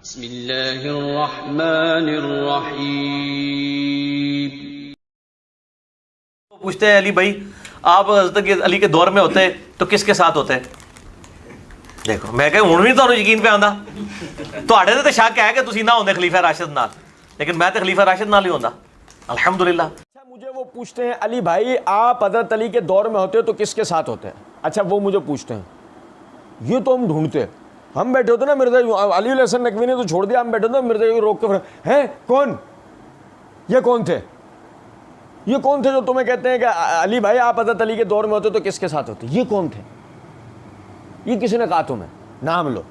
बिस्मिल्लाहिर्रहमानिर्रहीम। पूछते हैं अली भाई, आप हज़रत अली के दौर में होते तो किसके साथ होते? देखो मैं कह हूँ नहीं तो यकीन पे आंदा ਤੁਹਾਡੇ ਤੇ शक है कि तुसी ना होंदे खलीफा राशिद नाल, लेकिन मैं तो खलीफा राशिद नाल ही होंदा अल्हम्दुलिल्लाह। अच्छा मुझे वो पूछते हैं अली भाई आप हज़रत अली के दौर में होते हो तो किसके साथ होते हैं? अच्छा वो मुझे पूछते हैं, ये तो हम ढूंढते हैं। हम बैठे होते ना मिर्जा अली हसन नकवी ने तो छोड़ दिया, हम बैठे होते मिर्जा रोक के हैं कौन, ये कौन थे, ये कौन थे जो तुम्हें कहते हैं कि अली भाई आप हज़रत अली के दौर में होते तो किसके साथ होते? ये कौन थे? ये किसी ने कहा तुम्हें, नाम लो।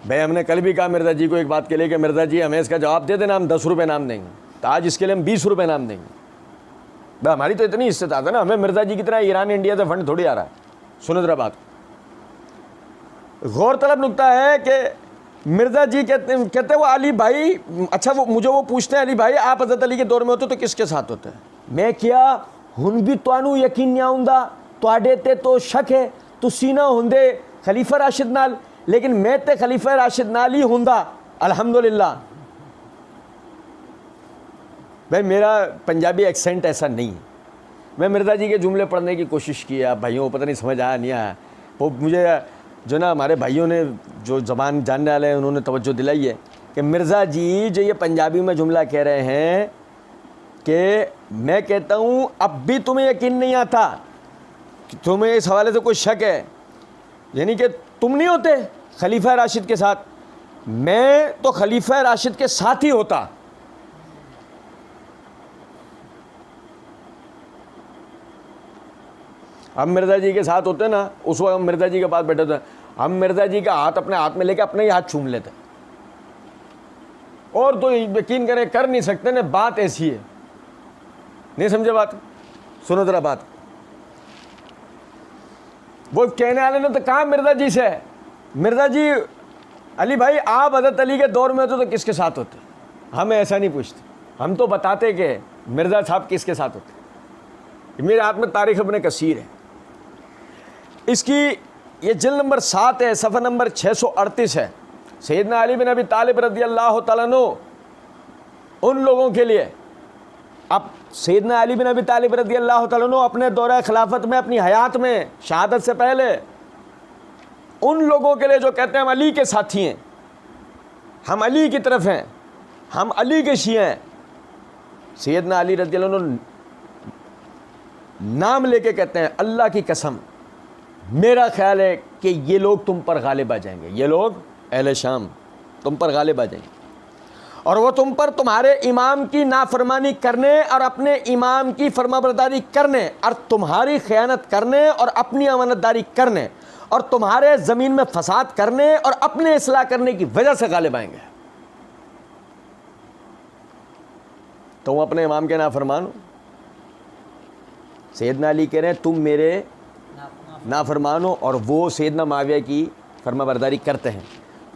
भाई हमने कल भी कहा मिर्जा जी को एक बात के लिए कि मिर्जा जी हमें इसका जवाब दे देना, हम 10 रुपये नाम देंगे। तो आज इसके लिए हम 20 रुपये नाम देंगे। भाई हमारी तो इतनी इस्तेताअत है ना, हमें मिर्जा जी की तरह ईरान इंडिया से फंड थोड़ी आ रहा है। सुनो जरा बात, गौरतलब नुकता है कि मिर्जा जी कहते वो अली भाई, अच्छा वो मुझे वो पूछते हैं अली भाई आप हज़रत अली के दौर में होते तो किसके साथ होते हैं? मैं क्या हुन भी तुहानू यकीन नहीं आउंदा, तुहाडे ते तो शक है, तुसी ना हुंदे खलीफा राशिद नाल, लेकिन मैं ते खलीफा राशिद नाल ही हुंदा अल्हम्दुलिल्लाह। भाई मेरा पंजाबी एक्सेंट ऐसा नहीं है। मैं मिर्जा जी के जुमले पढ़ने की कोशिश किया, भाइयों पता नहीं समझ आया नहीं आया। वो मुझे जो ना हमारे भाइयों ने जो ज़बान जानने वाले हैं उन्होंने तवज्जो दिलाई है कि मिर्ज़ा जी जो ये पंजाबी में जुमला कह रहे हैं कि मैं कहता हूँ अब भी तुम्हें यकीन नहीं आता, कि तुम्हें इस हवाले से कोई शक है, यानी कि तुम नहीं होते खलीफा राशिद के साथ, मैं तो खलीफा राशिद के साथ ही होता। हम मिर्ज़ा जी के साथ होते ना, उस वक्त हम मिर्ज़ा जी के पास बैठे थे, हम मिर्ज़ा जी का हाथ अपने हाथ में लेके अपने ही हाथ चूम लेते, और तो यकीन करें कर नहीं सकते ना। बात ऐसी है, नहीं समझे बात? सुनो जरा बात। वो कहने वाले ने तो कहा मिर्ज़ा जी से, मिर्ज़ा जी अली भाई आप हज़रत अली के दौर में होते तो किसके साथ होते? हम ऐसा नहीं पूछते, हम तो बताते कि मिर्ज़ा साहब किसके साथ होते। मेरे हाथ में तारीख़ इब्न कसीर है, इसकी ये जिल्द नंबर 7 है, सफ़ा नंबर 638 है। सैयदना अली बिन अबी तालिब रज़ी अल्लाह तआला अन्हु उन लोगों के लिए, अब सैयदना अली बिन अबी तालिब रज़ी अल्लाह तआला अन्हु अपने दौरे खिलाफत में, अपनी हयात में, शहादत से पहले उन लोगों के लिए जो कहते हैं हम अली के साथी हैं, हम अली की तरफ हैं, हम अली के शिया हैं, सैयदना अली रज़ी अल्लाह अन्हु नाम लेके कहते हैं अल्लाह की कसम मेरा ख्याल है कि ये लोग तुम पर गालिब आ जाएंगे, ये लोग अहले शाम तुम पर गालिब आ जाएंगे, और वो तुम पर तुम्हारे इमाम की नाफरमानी करने और अपने इमाम की फरमाबरदारी करने और तुम्हारी खयानत करने और अपनी अमानतदारी करने और तुम्हारे ज़मीन में फसाद करने और अपने इस्लाह करने की वजह से गालिब आएंगे। तुम अपने इमाम के नाफरमान हो। सैयदना अली कह रहे हैं तुम मेरे नाफरमान हो और वो सैयदना मुआविया की फरमाबरदारी करते हैं।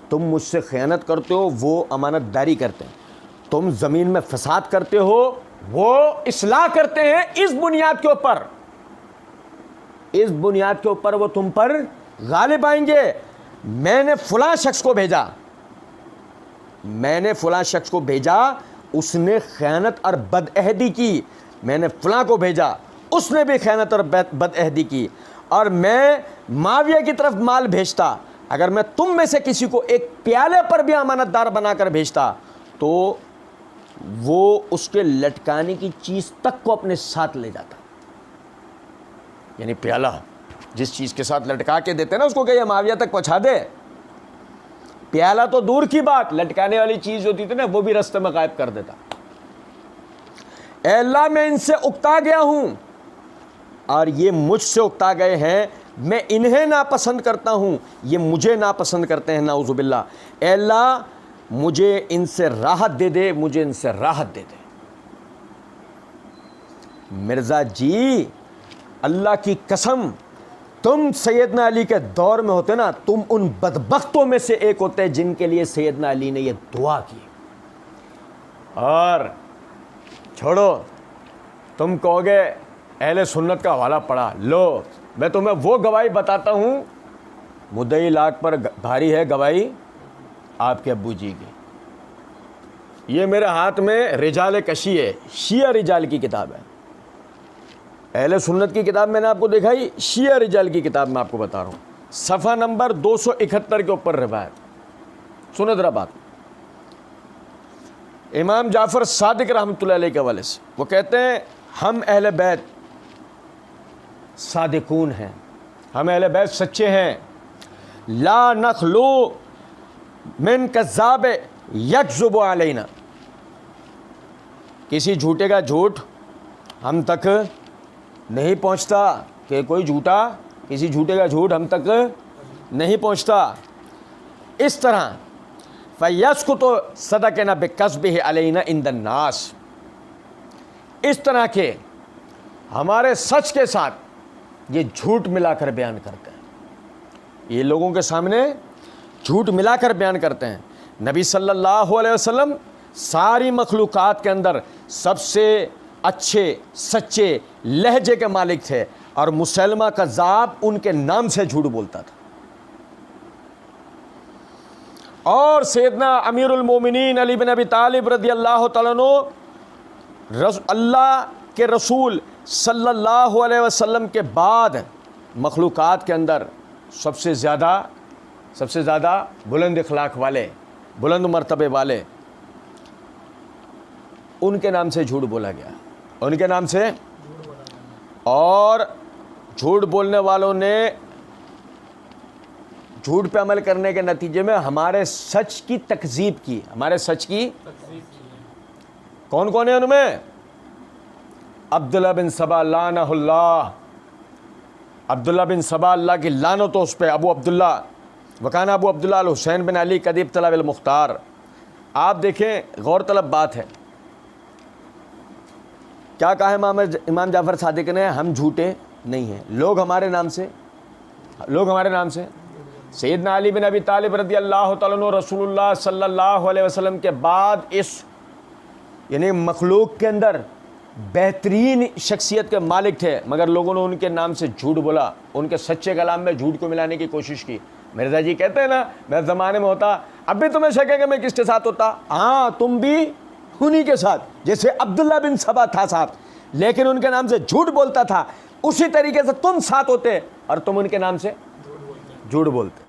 तुम मुझसे खयानत करते हो, वो अमानतदारी करते हैं। तुम ज़मीन में फसाद करते हो, वो इस्लाह करते हैं। इस बुनियाद के ऊपर, इस बुनियाद के ऊपर वो तुम पर गालिब आएंगे। मैंने फ़लाँ शख्स को भेजा, मैंने फ़लाँ शख्स को भेजा, उसने खयानत और बदअहदी की। मैंने फ़लाँ को भेजा, उसने भी खयानत और बदअहदी की। और मैं मुआविया की तरफ माल भेजता, अगर मैं तुम में से किसी को एक प्याले पर भी अमानतदार बनाकर भेजता तो वो उसके लटकाने की चीज़ तक को अपने साथ ले जाता। यानी प्याला जिस चीज़ के साथ लटका के देते ना उसको कहिए मुआविया तक पहुंचा दे, प्याला तो दूर की बात, लटकाने वाली चीज़ होती थी ना वो भी रास्ते में गायब कर देता। ऐ अल्लाह मैं इनसे उकता गया हूँ और ये मुझसे उकता गए हैं, मैं इन्हें नापसंद करता हूँ, ये मुझे नापसंद करते हैं, नाउज़ुबिल्लाह। ऐ अल्लाह मुझे इनसे राहत दे दे, मुझे इनसे राहत दे दे। मिर्ज़ा जी अल्लाह की कसम तुम सैयदना अली के दौर में होते ना, तुम उन बदबख्तों में से एक होते जिनके लिए सैयदना अली ने यह दुआ की। और छोड़ो, तुम कहोगे अहले सुन्नत का हवाला पढ़ा, लो मैं तुम्हें वो गवाही बताता हूँ, मुद्दई लाख पर भारी है गवाही आपके अब्बू जी की। ये मेरे हाथ में रिजाल कशी है, शिया रिजाल की किताब है। अहले सुन्नत की किताब मैंने आपको दिखाई, शिया रिजाल की किताब मैं आपको बता रहा हूँ। सफ़ा नंबर 271 के ऊपर रिवायत। सुनो जरा बात। इमाम जाफ़र सादिक रहमतुल्लाह अलैह के हवाले से वो कहते हैं, हम अहले बैत सादिकून हैं, हम अहले बैत सच्चे हैं। ला नखलू मिन कज़्ज़ाब यकज़ुबु अलैना, किसी झूठे का झूठ हम तक नहीं पहुंचता, कि कोई झूठा, किसी झूठे का झूठ हम तक नहीं पहुंचता। इस तरह फ़यस्कुतु सदक़ना बिकस्बिही अलैना इंदन्नास, इस तरह के हमारे सच के साथ ये झूठ मिलाकर बयान करते हैं, ये लोगों के सामने झूठ मिलाकर बयान करते हैं। नबी सल्लल्लाहु अलैहि वसल्लम सारी मखलूक़ात के अंदर सबसे अच्छे सच्चे लहजे के मालिक थे, और मुसलमा कज़्ज़ाब उनके नाम से झूठ बोलता था। और सैयदना अमीरुल मोमिनीन अली बिन अबी तालिब रज़ियल्लाहु तआला अन्हु अल्लाह के रसूल सल्लल्लाहु अलैहि वसल्लम के बाद मखलूक़ात के अंदर सबसे ज़्यादा बुलंद अखलाक वाले, बुलंद मर्तबे वाले, उनके नाम से झूठ बोला गया, उनके नाम से। और झूठ बोलने वालों ने झूठ पे अमल करने के नतीजे में हमारे सच की तकज़ीब की, हमारे सच की कौन कौन है उनमें? अब्दुल्ला बिन सबा लानहुल्लाह, अब्दुल्ला बिन सबा, अल्लाह की लानत हो उस पे। अबू अब्दुल्ला वकाना अबू अब्दुल्ला अल हुसैन बिन अली कदीब तलब अल मुख्तार। आप देखें, गौर तलब बात है, क्या कहा है इमाम जाफ़र सादिक ने? हम झूठे नहीं हैं, लोग हमारे नाम से सैयदना अली बिन अबी तालिब रज़ियल्लाहु तआला अन्हु रसूलुल्लाह सल्लल्लाहु अलैहि वसल्लम के बाद इस यानी मखलूक के अंदर बेहतरीन शख्सियत के मालिक थे, मगर लोगों ने उनके नाम से झूठ बोला, उनके सच्चे कलाम में झूठ को मिलाने की कोशिश की। मिर्ज़ा जी कहते हैं ना, मैं ज़माने में होता अब भी तुम्हें शक है कि मैं किसके साथ होता? हाँ, तुम भी उन्हीं के साथ, जैसे अब्दुल्ला बिन सबा था साथ, लेकिन उनके नाम से झूठ बोलता था, उसी तरीके से तुम साथ होते और तुम उनके नाम से झूठ बोलते।